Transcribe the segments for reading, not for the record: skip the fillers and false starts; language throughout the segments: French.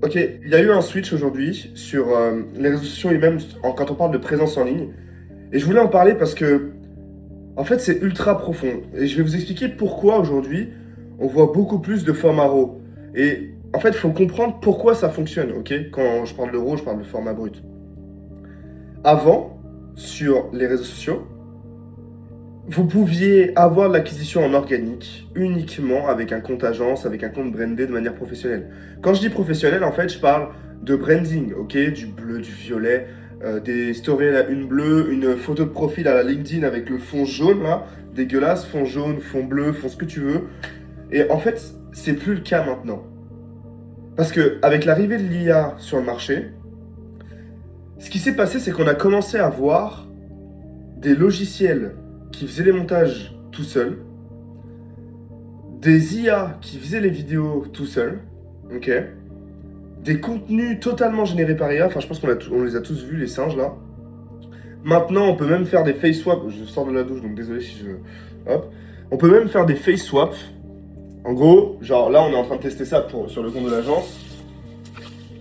Ok, il y a eu un switch aujourd'hui sur les réseaux sociaux et même quand on parle de présence en ligne. Et je voulais en parler parce que, en fait, c'est ultra profond. Et je vais vous expliquer pourquoi aujourd'hui on voit beaucoup plus de formats RAW. Et en fait, il faut comprendre pourquoi ça fonctionne, ok? Quand je parle de RAW, je parle de format brut. Avant, sur les réseaux sociaux, vous pouviez avoir de l'acquisition en organique uniquement avec un compte agence, avec un compte brandé de manière professionnelle. Quand je dis professionnel, en fait, je parle de branding, ok? Du bleu, du violet, des stories à la une bleue, une photo de profil à la LinkedIn avec le fond jaune, là, dégueulasse, fond jaune, fond bleu, fond ce que tu veux. Et en fait, c'est plus le cas maintenant. Parce que avec l'arrivée de l'IA sur le marché, ce qui s'est passé, c'est qu'on a commencé à voir des logiciels qui faisaient les montages tout seuls, des IA qui faisaient les vidéos tout seuls, ok, des contenus totalement générés par IA, enfin je pense on les a tous vus, les singes là. Maintenant, on peut même faire des face swaps, je sors de la douche donc désolé si je... Hop. On peut même faire des face swaps. En gros, genre là on est en train de tester ça sur le compte de l'agence.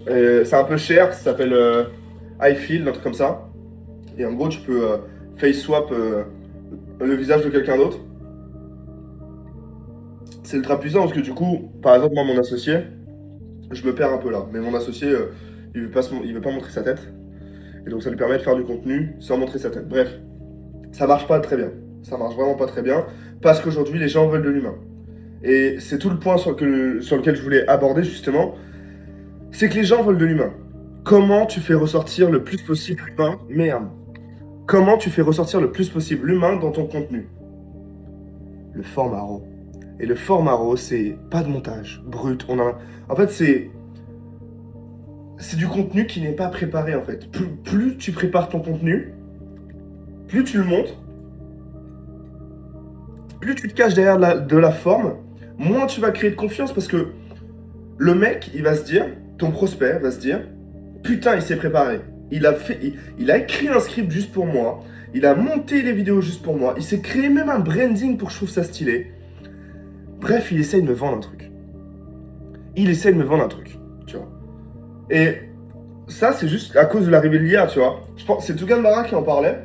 C'est un peu cher, ça s'appelle iFeel, un truc comme ça. Et en gros, tu peux face swap le visage de quelqu'un d'autre. C'est ultra puissant parce que du coup, par exemple, moi, mon associé, je me perds un peu là. Mais mon associé, il veut pas montrer sa tête. Et donc, ça lui permet de faire du contenu sans montrer sa tête. Bref, ça marche pas très bien. Ça marche vraiment pas très bien parce qu'aujourd'hui, les gens veulent de l'humain. Et c'est tout le point sur lequel je voulais aborder justement. C'est que les gens veulent de l'humain. Comment tu fais ressortir le plus possible l'humain? Merde. Comment tu fais ressortir le plus possible l'humain dans ton contenu? Le format RAW. Et le format RAW, c'est pas de montage brut. En fait, c'est du contenu qui n'est pas préparé en fait. Plus tu prépares ton contenu, plus tu le montres, plus tu te caches derrière de la forme, moins tu vas créer de confiance parce que le mec, il va se dire, ton prospect va se dire, putain, il s'est préparé. Il a écrit un script juste pour moi. Il a monté les vidéos juste pour moi. Il s'est créé même un branding pour que je trouve ça stylé. Bref, il essaye de me vendre un truc. Tu vois. Et ça, c'est juste à cause de l'arrivée de l'IA, tu vois. Je pense, c'est Tougan Barra qui en parlait.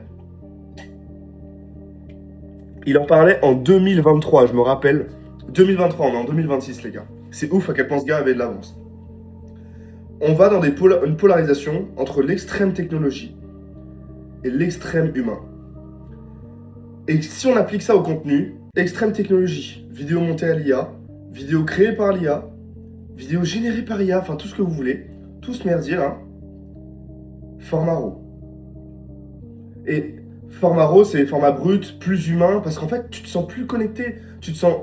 Il en parlait en 2023, je me rappelle. 2023, on est en 2026, les gars. C'est ouf à quel point ce gars avait de l'avance. On va dans une polarisation entre l'extrême technologie et l'extrême humain. Et si on applique ça au contenu, extrême technologie, vidéo montée à l'IA, vidéo créée par l'IA, vidéo générée par l'IA, enfin tout ce que vous voulez, tout ce merdier là, format RAW. Et format RAW, c'est format brut, plus humain, parce qu'en fait, tu te sens plus connecté, tu te sens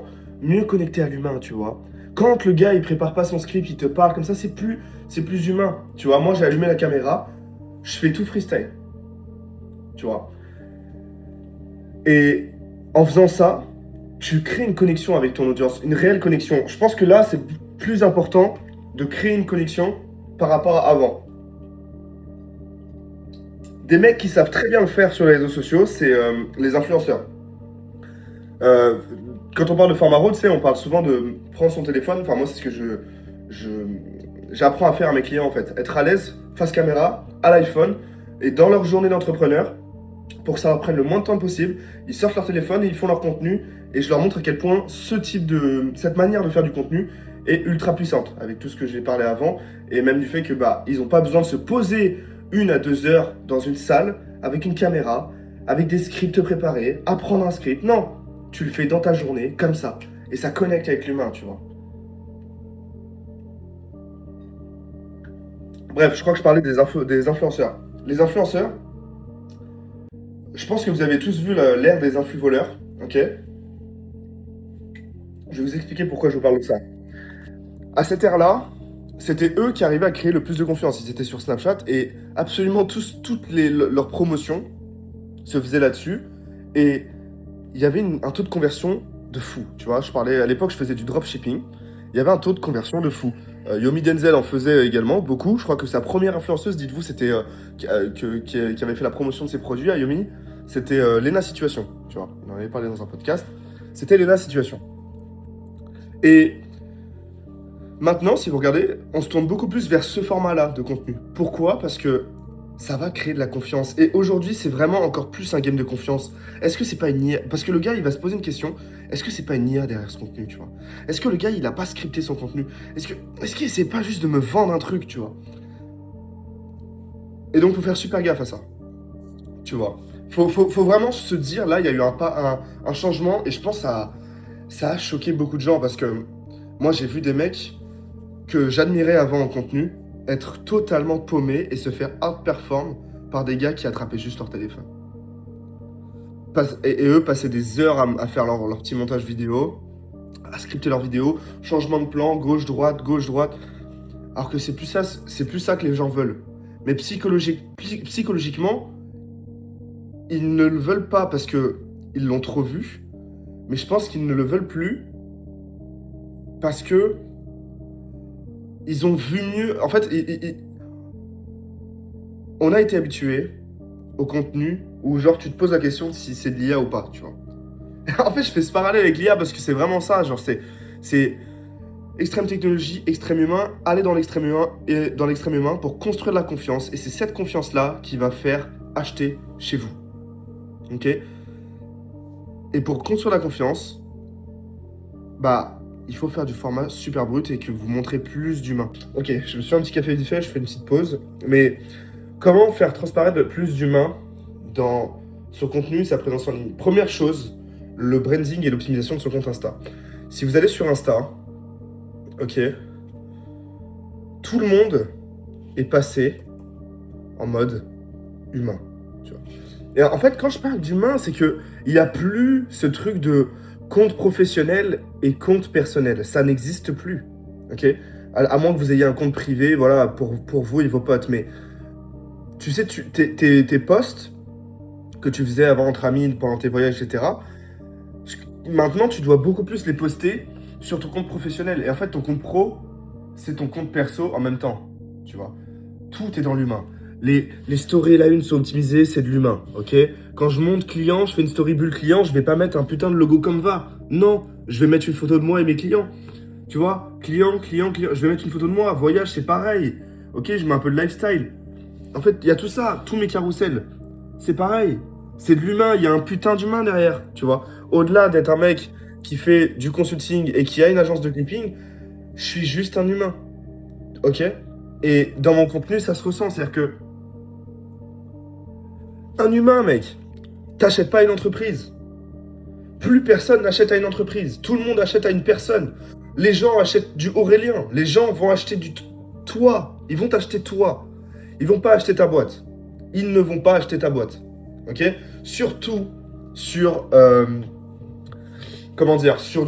mieux connecté à l'humain, tu vois. Quand le gars, il prépare pas son script, il te parle comme ça, c'est plus humain. Tu vois, moi, j'ai allumé la caméra, je fais tout freestyle. Tu vois. Et en faisant ça, tu crées une connexion avec ton audience, une réelle connexion. Je pense que là, c'est plus important de créer une connexion par rapport à avant. Des mecs qui savent très bien le faire sur les réseaux sociaux, c'est les influenceurs. Euh, Quand on parle de format RAW, tu sais, on parle souvent de prendre son téléphone. Enfin, moi, c'est ce que je- j'apprends à faire à mes clients, en fait. Être à l'aise face caméra, à l'iPhone, et dans leur journée d'entrepreneur, pour que ça leur prenne le moins de temps possible, ils sortent leur téléphone et ils font leur contenu, et je leur montre à quel point cette manière de faire du contenu est ultra puissante, avec tout ce que j'ai parlé avant, et même du fait que, bah, ils n'ont pas besoin de se poser 1 à 2 heures dans une salle, avec une caméra, avec des scripts préparés, apprendre un script. Non, tu le fais dans ta journée, comme ça. Et ça connecte avec l'humain, tu vois. Bref, je crois que je parlais des influenceurs. Les influenceurs, je pense que vous avez tous vu l'ère des influ-voleurs, ok? Je vais vous expliquer pourquoi je vous parle de ça. À cette ère-là, c'était eux qui arrivaient à créer le plus de confiance. Ils étaient sur Snapchat et absolument leurs promotions se faisaient là-dessus. Et il y avait un taux de conversion de fou. Tu vois, à l'époque, je faisais du dropshipping. Il y avait un taux de conversion de fou. Yomi Denzel en faisait également beaucoup. Je crois que sa première influenceuse, dites-vous, c'était qui avait fait la promotion de ses produits à Yomi. C'était Lena Situation. Tu vois, on en avait parlé dans un podcast. C'était Lena Situation. Et Maintenant, si vous regardez, on se tourne beaucoup plus vers ce format-là de contenu. Pourquoi? Parce que ça va créer de la confiance. Et aujourd'hui, c'est vraiment encore plus un game de confiance. Est-ce que c'est pas une IA? Parce que le gars, il va se poser une question. Est-ce que c'est pas une IA derrière ce contenu, tu vois? Est-ce que le gars, il a pas scripté son contenu? Est-ce qu'il essaie pas juste de me vendre un truc, tu vois? Et donc, faut faire super gaffe à ça, tu vois. Faut vraiment se dire, là, il y a eu un changement, et je pense que ça a choqué beaucoup de gens, parce que moi, j'ai vu des mecs que j'admirais avant en contenu être totalement paumés et se faire outperform par des gars qui attrapaient juste leur téléphone. Et eux passaient des heures à faire leur petit montage vidéo, à scripter leur vidéo, changement de plan, gauche-droite, gauche-droite. Alors que c'est plus ça que les gens veulent. Mais psychologiquement, ils ne le veulent pas parce que ils l'ont trop vu. Mais je pense qu'ils ne le veulent plus parce que ils ont vu mieux. En fait, on a été habitué au contenu où genre tu te poses la question si c'est de l'IA ou pas, tu vois. En fait, je fais ce parallèle avec l'IA parce que c'est vraiment ça, genre c'est extrême technologie, extrême humain, aller dans l'extrême humain et dans l'extrême humain pour construire de la confiance et c'est cette confiance-là qui va faire acheter chez vous. OK? Et pour construire la confiance, bah il faut faire du format super brut et que vous montrez plus d'humain. OK, je me suis fait un petit café vite fait, je fais une petite pause, mais comment faire transparaître plus d'humain dans son contenu et sa présence en ligne? Première chose, le branding et l'optimisation de son compte Insta. Si vous allez sur Insta, ok, tout le monde est passé en mode humain. Tu vois. Et en fait, quand je parle d'humain, c'est que il n'y a plus ce truc de compte professionnel et compte personnel. Ça n'existe plus. Ok, à moins que vous ayez un compte privé, voilà, pour vous et vos potes. Mais tu sais, tes posts que tu faisais avant entre amis, pendant tes voyages, etc. Maintenant, tu dois beaucoup plus les poster sur ton compte professionnel. Et en fait, ton compte pro, c'est ton compte perso en même temps. Tu vois. Tout est dans l'humain. Les stories et la une sont optimisées, c'est de l'humain, ok? Quand je monte client, je fais une story bulle client, je vais pas mettre un putain de logo Canva. Non, je vais mettre une photo de moi et mes clients. Tu vois, client. Je vais mettre une photo de moi. Voyage, c'est pareil. Ok, je mets un peu de lifestyle. En fait, il y a tout ça, tous mes carousels. C'est pareil. C'est de l'humain, il y a un putain d'humain derrière, tu vois. Au-delà d'être un mec qui fait du consulting et qui a une agence de clipping, je suis juste un humain. Ok? Et dans mon contenu, ça se ressent. C'est-à-dire que un humain, mec, t'achètes pas à une entreprise. Plus personne n'achète à une entreprise. Tout le monde achète à une personne. Les gens achètent du Aurélien. Les gens vont acheter du toi. Ils vont t'acheter toi. Ils vont pas acheter ta boîte. Ils ne vont pas acheter ta boîte. Ok? Surtout sur... comment dire? Sur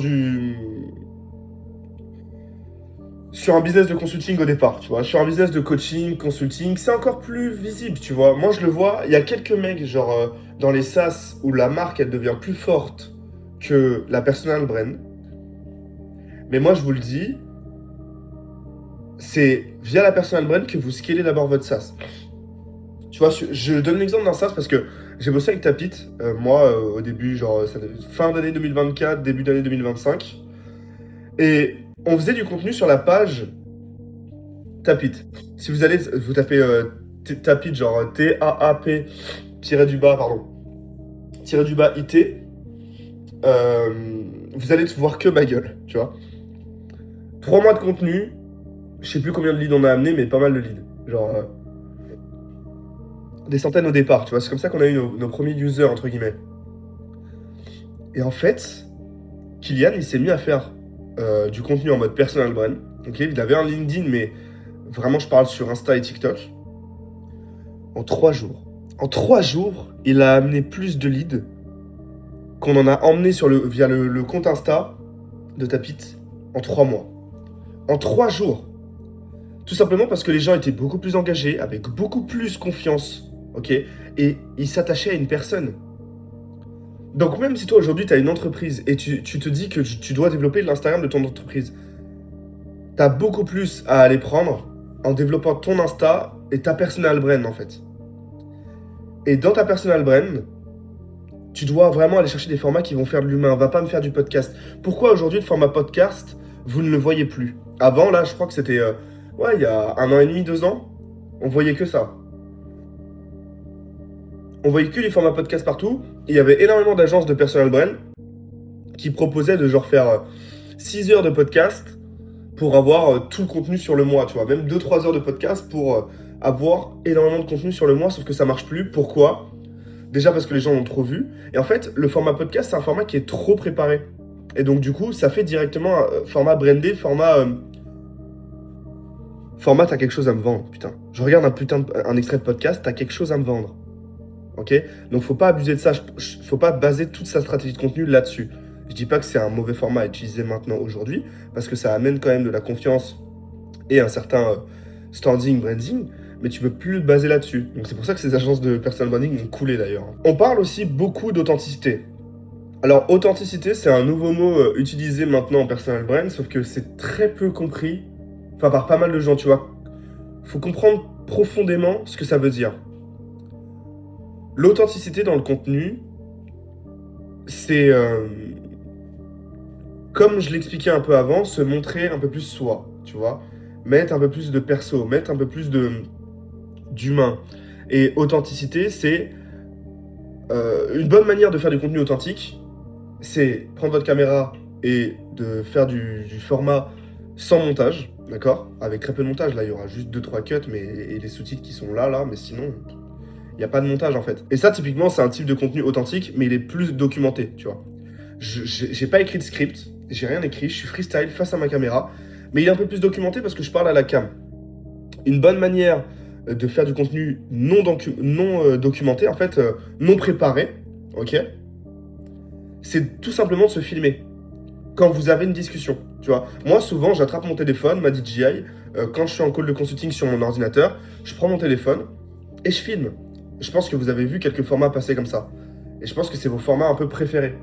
un business de consulting au départ, tu vois. Sur un business de coaching, consulting, c'est encore plus visible, tu vois. Moi, je le vois, il y a quelques mecs, genre, dans les SaaS, où la marque, elle devient plus forte que la personal brand. Mais moi, je vous le dis, c'est via la personal brand que vous scalez d'abord votre SaaS. Tu vois, je donne l'exemple d'un SaaS parce que j'ai bossé avec Tapit, moi, au début, genre, fin d'année 2024, début d'année 2025. Et on faisait du contenu sur la page Tapit. Si vous allez, vous tapez Tapit, genre T-A-A-P, tiré du bas, pardon, tiré du bas IT, vous allez voir que ma gueule, tu vois. 3 mois de contenu, je sais plus combien de leads on a amené, mais pas mal de leads. Genre, des centaines au départ, tu vois. C'est comme ça qu'on a eu nos premiers users, entre guillemets. Et en fait, Kylian, il s'est mis à faire du contenu en mode personal brand. Ok, il avait un LinkedIn, mais vraiment, je parle sur Insta et TikTok. En 3 jours. En 3 jours, il a amené plus de leads qu'on en a emmené via le compte Insta de Tapit en 3 mois. En 3 jours. Tout simplement parce que les gens étaient beaucoup plus engagés, avec beaucoup plus confiance. Ok, et ils s'attachaient à une personne. Donc même si toi aujourd'hui tu as une entreprise et tu te dis que tu dois développer l'Instagram de ton entreprise, tu as beaucoup plus à aller prendre en développant ton Insta et ta personal brand en fait. Et dans ta personal brand, tu dois vraiment aller chercher des formats qui vont faire de l'humain. Va pas me faire du podcast. Pourquoi aujourd'hui le format podcast vous ne le voyez plus. Avant, là, je crois que c'était, ouais, il y a 1 an et demi, 2 ans, on voyait que ça. On voyait que les formats podcast partout. Et il y avait énormément d'agences de personal brand qui proposaient de genre faire 6 heures de podcast pour avoir tout le contenu sur le mois, tu vois. Même 2-3 heures de podcast pour avoir énormément de contenu sur le mois, sauf que ça marche plus. Pourquoi? Déjà parce que les gens l'ont trop vu. Et en fait, le format podcast, c'est un format qui est trop préparé. Et donc du coup, ça fait directement un format brandé, format, t'as quelque chose à me vendre, putain. Je regarde un extrait de podcast, t'as quelque chose à me vendre. Ok? Donc faut pas abuser de ça, faut pas baser toute sa stratégie de contenu là-dessus. Je dis pas que c'est un mauvais format à utiliser maintenant, aujourd'hui, parce que ça amène quand même de la confiance et un certain standing, branding, mais tu peux plus te baser là-dessus. Donc c'est pour ça que ces agences de personal branding ont coulé d'ailleurs. On parle aussi beaucoup d'authenticité. Alors authenticité, c'est un nouveau mot utilisé maintenant en personal brand, sauf que c'est très peu compris, enfin par pas mal de gens, tu vois. Faut comprendre profondément ce que ça veut dire. L'authenticité dans le contenu, c'est, comme je l'expliquais un peu avant, se montrer un peu plus soi, tu vois. Mettre un peu plus de perso, mettre un peu plus d'humain. Et authenticité, c'est une bonne manière de faire du contenu authentique, c'est prendre votre caméra et de faire du format sans montage, d'accord? Avec très peu de montage, là il y aura juste 2-3 cuts et les sous-titres qui sont là, mais sinon, il n'y a pas de montage en fait. Et ça, typiquement, c'est un type de contenu authentique, mais il est plus documenté, tu vois. J'ai pas écrit de script, j'ai rien écrit, je suis freestyle face à ma caméra, mais il est un peu plus documenté parce que je parle à la cam. Une bonne manière de faire du contenu non documenté, en fait, non préparé, ok? C'est tout simplement de se filmer quand vous avez une discussion, tu vois. Moi, souvent, j'attrape mon téléphone, ma DJI, quand je suis en call de consulting sur mon ordinateur, je prends mon téléphone et je filme. Je pense que vous avez vu quelques formats passer comme ça. Et je pense que c'est vos formats un peu préférés.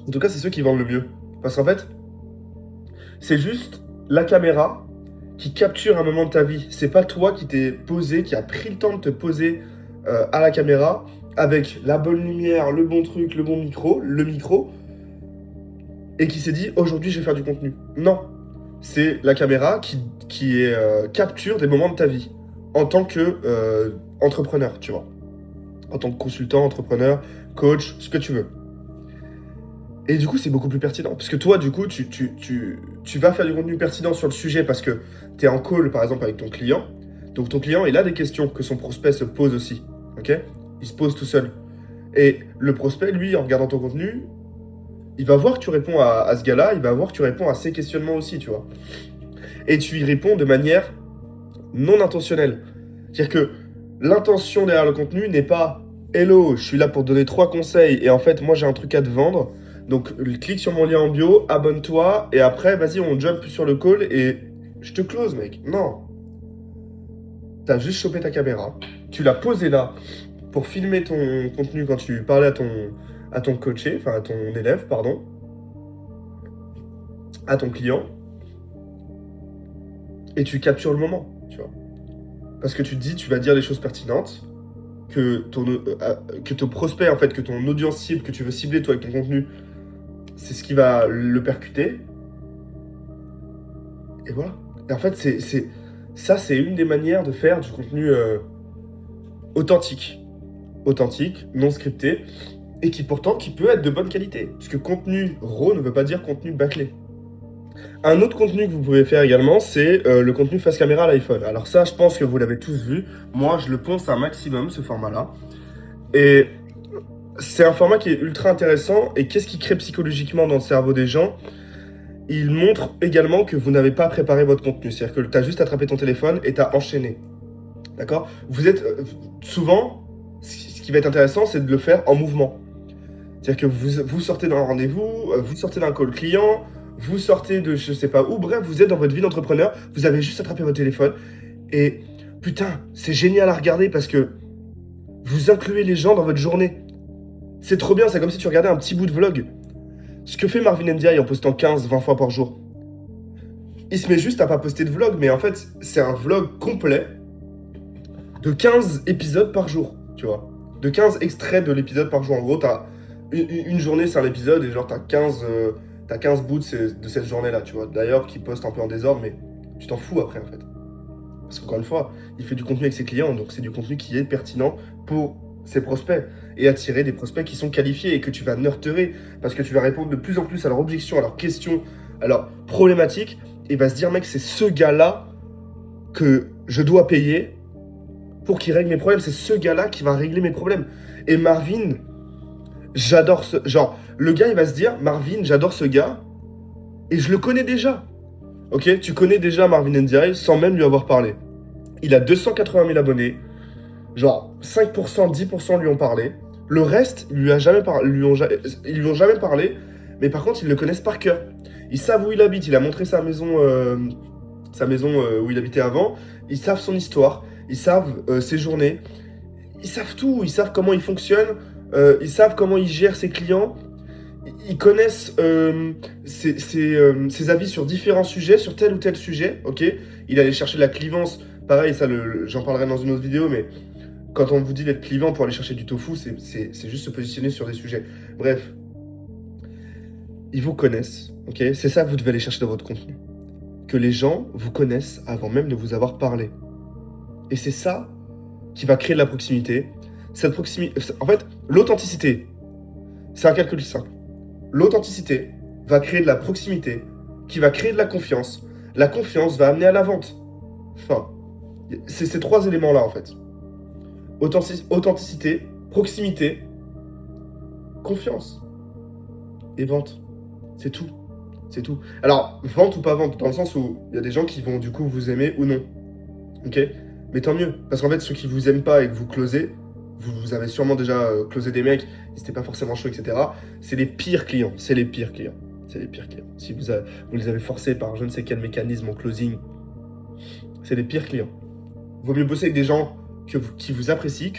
En tout cas, c'est ceux qui vendent le mieux. Parce qu'en fait, c'est juste la caméra qui capture un moment de ta vie. C'est pas toi qui t'es posé, qui a pris le temps de te poser à la caméra avec la bonne lumière, le bon truc, le bon micro, le micro, et qui s'est dit aujourd'hui je vais faire du contenu. Non, c'est la caméra qui capture des moments de ta vie en tant que entrepreneur, tu vois. En tant que consultant, entrepreneur, coach, ce que tu veux. Et du coup, c'est beaucoup plus pertinent. Parce que toi, du coup, tu vas faire du contenu pertinent sur le sujet parce que tu es en call, par exemple, avec ton client. Donc ton client, il a des questions que son prospect se pose aussi. Ok? Il se pose tout seul. Et le prospect, lui, en regardant ton contenu, il va voir que tu réponds à ce gars-là, il va voir que tu réponds à ses questionnements aussi, tu vois. Et tu y réponds de manière non intentionnelle. C'est-à-dire que l'intention derrière le contenu n'est pas hello, je suis là pour te donner 3 conseils et en fait, moi j'ai un truc à te vendre. Donc clique sur mon lien en bio, abonne-toi et après, vas-y, on jump sur le call et je te close, mec. Non. T'as juste chopé ta caméra, tu l'as posée là pour filmer ton contenu quand tu parlais à ton coaché, enfin à ton élève, pardon, à ton client, et tu captures le moment, tu vois. Parce que tu te dis, tu vas dire des choses pertinentes, que ton prospect, en fait, que ton audience cible, que tu veux cibler toi avec ton contenu, c'est ce qui va le percuter. Et voilà. Et en fait, c'est une des manières de faire du contenu authentique. Authentique, non scripté, et qui peut être de bonne qualité. Parce que contenu raw ne veut pas dire contenu bâclé. Un autre contenu que vous pouvez faire également, c'est le contenu face caméra à l'iPhone. Alors ça, je pense que vous l'avez tous vu. Moi, je le ponce un maximum, ce format-là. Et c'est un format qui est ultra intéressant. Et qu'est-ce qui crée psychologiquement dans le cerveau des gens? Il montre également que vous n'avez pas préparé votre contenu. C'est-à-dire que tu as juste attrapé ton téléphone et tu as enchaîné. D'accord? Vous êtes souvent, ce qui va être intéressant, c'est de le faire en mouvement. C'est-à-dire que vous sortez d'un rendez-vous, vous sortez d'un call client, vous sortez de je sais pas où, bref, vous êtes dans votre vie d'entrepreneur, vous avez juste attrapé votre téléphone. Et putain, c'est génial à regarder parce que vous incluez les gens dans votre journée. C'est trop bien, c'est comme si tu regardais un petit bout de vlog. Ce que fait Marvin Ndiaye en postant 15-20 fois par jour. Il se met juste à pas poster de vlog, mais en fait, c'est un vlog complet de 15 épisodes par jour, tu vois. De 15 extraits de l'épisode par jour. En gros, t'as une journée, c'est un épisode, et genre t'as t'as 15 bouts de cette journée-là, tu vois. D'ailleurs, qui poste un peu en désordre, mais tu t'en fous après, en fait. Parce qu'encore une fois, il fait du contenu avec ses clients, donc c'est du contenu qui est pertinent pour ses prospects. Et attirer des prospects qui sont qualifiés et que tu vas nurturer, parce que tu vas répondre de plus en plus à leurs objections, à leurs questions, à leurs problématiques, et il va se dire, mec, c'est ce gars-là que je dois payer pour qu'il règle mes problèmes. C'est ce gars-là qui va régler mes problèmes. Et Marvin, j'adore ce... Genre, le gars, il va se dire, Marvin, j'adore ce gars, et je le connais déjà. Ok, tu connais déjà Marvin Ndiaye sans même lui avoir parlé. Il a 280 000 abonnés. Genre, 5%, 10% lui ont parlé. Le reste, ils lui ont jamais parlé. Mais par contre, ils le connaissent par cœur. Ils savent où il habite. Il a montré sa maison où il habitait avant. Ils savent son histoire. Ils savent ses journées. Ils savent tout. Ils savent comment il fonctionne. Ils savent comment il gère ses clients. Ils connaissent ses avis sur différents sujets, sur tel ou tel sujet, ok. Il allait chercher de la clivance, pareil, ça j'en parlerai dans une autre vidéo, mais quand on vous dit d'être clivant pour aller chercher du tofu, c'est juste se positionner sur des sujets. Bref, ils vous connaissent, ok. C'est ça que vous devez aller chercher dans votre contenu. Que les gens vous connaissent avant même de vous avoir parlé. Et c'est ça qui va créer de la proximité. Cette proximité, en fait, l'authenticité, c'est un calcul simple. L'authenticité va créer de la proximité, qui va créer de la confiance. La confiance va amener à la vente. Enfin, c'est ces trois éléments-là, en fait. Authenticité, proximité, confiance et vente. C'est tout. C'est tout. Alors, vente ou pas vente, dans le sens où il y a des gens qui vont du coup vous aimer ou non. Ok. Mais tant mieux. Parce qu'en fait, ceux qui vous aiment pas et que vous closez, vous avez sûrement déjà closé des mecs, ils n'étaient pas forcément chauds, etc. C'est les pires clients. C'est les pires clients. C'est les pires clients. Si vous les avez forcés par je ne sais quel mécanisme en closing, c'est les pires clients. Vaut mieux bosser avec des gens qui vous apprécient,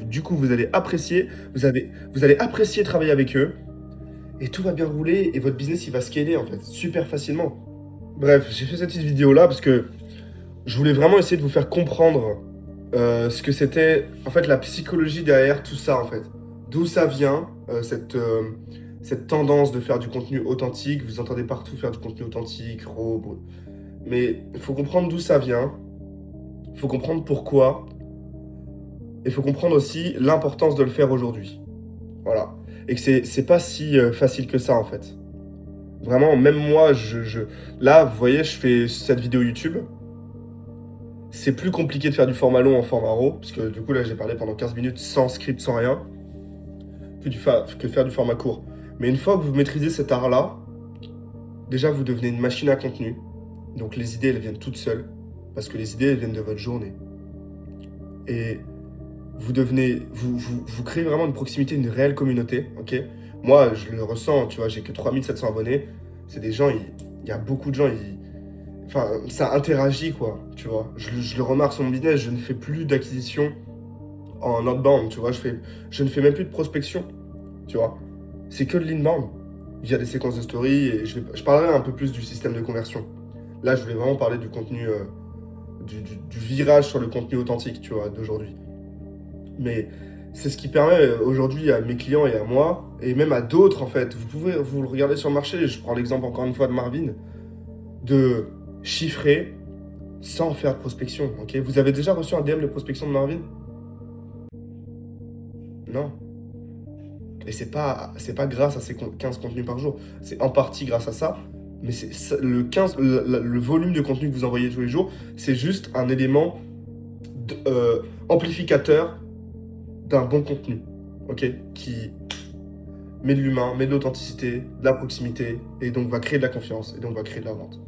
du coup vous allez apprécier, vous allez apprécier travailler avec eux, et tout va bien rouler, et votre business il va scaler en fait, super facilement. Bref, j'ai fait cette petite vidéo là parce que je voulais vraiment essayer de vous faire comprendre ce que c'était, en fait, la psychologie derrière tout ça, en fait. D'où ça vient, cette tendance de faire du contenu authentique. Vous entendez partout faire du contenu authentique, raw. Mais il faut comprendre d'où ça vient. Il faut comprendre pourquoi. Et il faut comprendre aussi l'importance de le faire aujourd'hui. Voilà. Et que c'est pas si facile que ça, en fait. Vraiment, même moi, là, vous voyez, je fais cette vidéo YouTube. C'est plus compliqué de faire du format long en format RAW, parce que du coup là j'ai parlé pendant 15 minutes sans script, sans rien, que de faire du format court. Mais une fois que vous maîtrisez cet art-là, déjà vous devenez une machine à contenu. Donc les idées elles viennent toutes seules, parce que les idées elles viennent de votre journée. Et vous créez vraiment une proximité, une réelle communauté, ok. Moi je le ressens, tu vois, j'ai que 3700 abonnés, c'est des gens, il y a beaucoup de gens, enfin, ça interagit, quoi, tu vois. Je le remarque sur mon business, je ne fais plus d'acquisition en outbound, tu vois. Je ne fais même plus de prospection, tu vois. C'est que de l'inbound, via des séquences de story, et je parlerai un peu plus du système de conversion. Là, je voulais vraiment parler du contenu, du virage sur le contenu authentique, tu vois, d'aujourd'hui. Mais c'est ce qui permet aujourd'hui à mes clients et à moi, et même à d'autres, en fait, vous le regardez sur le marché, je prends l'exemple encore une fois de Marvin, de chiffrer sans faire de prospection, ok. Vous avez déjà reçu un DM de prospection de Marvin? Non. Et c'est pas grâce à ces 15 contenus par jour. C'est en partie grâce à ça, mais le volume de contenu que vous envoyez tous les jours, c'est juste un élément amplificateur d'un bon contenu, ok, qui met de l'humain, met de l'authenticité, de la proximité, et donc va créer de la confiance, et donc va créer de la vente.